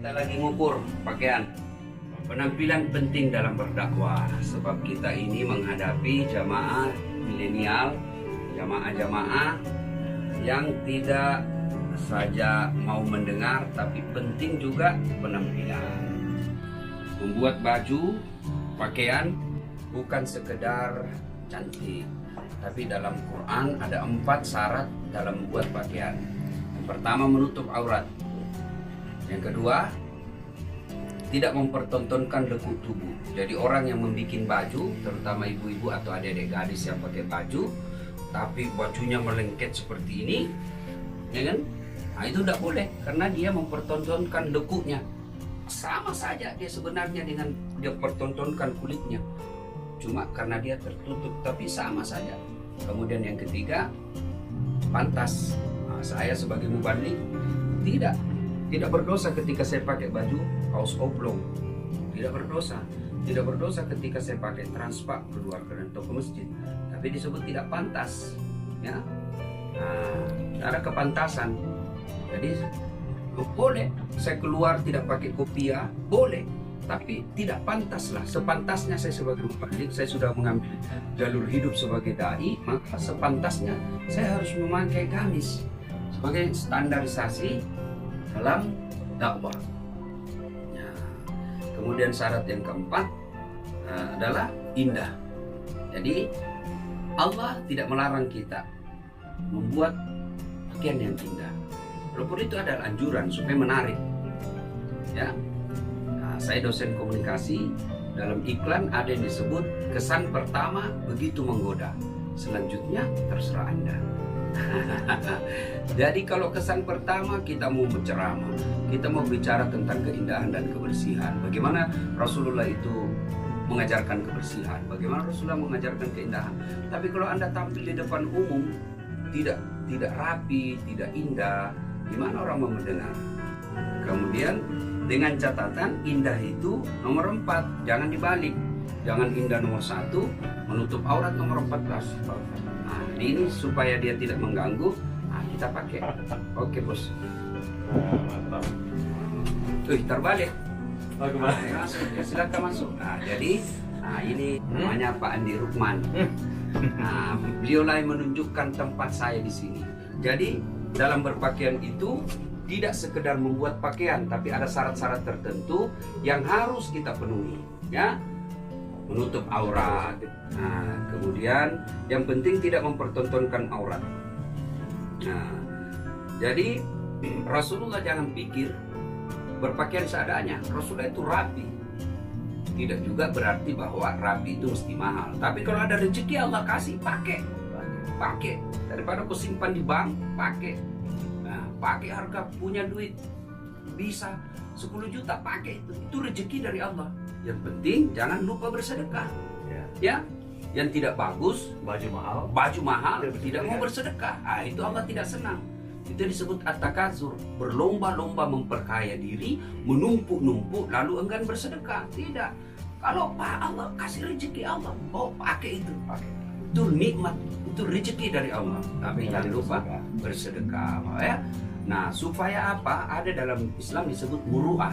Kita lagi ngukur pakaian. Penampilan penting dalam berdakwah, sebab kita ini menghadapi jamaah milenial, jamaah-jamaah yang tidak saja mau mendengar, tapi penting juga penampilan. Membuat baju, pakaian bukan sekedar cantik, tapi dalam Quran ada 4 syarat dalam membuat pakaian. Yang pertama, menutup aurat. Yang kedua, tidak mempertontonkan lekuk tubuh. Jadi orang yang membuat baju, terutama ibu-ibu atau adik-adik gadis yang pakai baju, tapi bajunya melengket seperti ini, ya kan? Nah, itu tidak boleh, karena dia mempertontonkan lekuknya. Sama saja dia sebenarnya dengan dia pertontonkan kulitnya. Cuma karena dia tertutup, tapi sama saja. Kemudian yang ketiga, pantas. Nah, saya sebagai mubalik tidak berdosa ketika saya pakai baju kaos oblong. Tidak berdosa. Tidak berdosa ketika saya pakai transpak keluar atau ke masjid. Tapi disebut tidak pantas. Ya. Nah, ada kepantasan. Jadi boleh saya keluar tidak pakai kopiah, boleh. Tapi tidak pantas lah. Sepantasnya saya sebagai mubalik, saya sudah mengambil jalur hidup sebagai dai, maka sepantasnya saya harus memakai gamis sebagai standarisasi dalam dakwah. Ya. Kemudian syarat yang keempat adalah indah. Jadi Allah tidak melarang kita membuat pakaian yang indah. Walaupun itu adalah anjuran supaya menarik. Ya. Nah, saya dosen komunikasi, dalam iklan ada yang disebut kesan pertama begitu menggoda. Selanjutnya terserah Anda. Jadi kalau kesan pertama kita mau berceramah, kita mau bicara tentang keindahan dan kebersihan. Bagaimana Rasulullah itu mengajarkan kebersihan, bagaimana Rasulullah mengajarkan keindahan. Tapi kalau Anda tampil di depan umum tidak rapi, tidak indah, gimana orang mau mendengar? Kemudian dengan catatan indah itu nomor 4, jangan dibalik. Jangan indah nomor 1, menutup aurat nomor 14. Nah, ini supaya dia tidak mengganggu, nah kita pakai. Oke bos. Mantap. Terbalik. Oh, kemana? Nah, masuk. Ya, silakan masuk. Nah, jadi ini namanya Pak Andi Rukman. Nah, beliaulah yang menunjukkan tempat saya di sini. Jadi dalam berpakaian itu tidak sekedar membuat pakaian, tapi ada syarat-syarat tertentu yang harus kita penuhi. Ya, menutup aurat. Nah, kemudian yang penting tidak mempertontonkan aurat. Nah, jadi Rasulullah jangan pikir berpakaian seadanya. Rasulullah itu rapi. Tidak juga berarti bahwa rapi itu mesti mahal. Tapi kalau ada rezeki Allah kasih, pakai. Daripada kau simpan di bank, pakai. Nah, pakai harga punya duit bisa 10 juta, pakai itu. Itu rezeki dari Allah. Yang penting jangan lupa bersedekah. Ya, yang tidak bagus, baju mahal, tidak mau bersedekah. Ah, itu Allah tidak senang. Itu disebut at-takazur, berlomba-lomba memperkaya diri, menumpuk-numpuk lalu enggan bersedekah. Tidak. Kalau Allah kasih rezeki Allah, pakai itu. Itu nikmat, itu rezeki dari Allah. Tapi jangan lupa bersedekah, ya. Nah, supaya apa? Ada dalam Islam disebut muru'ah.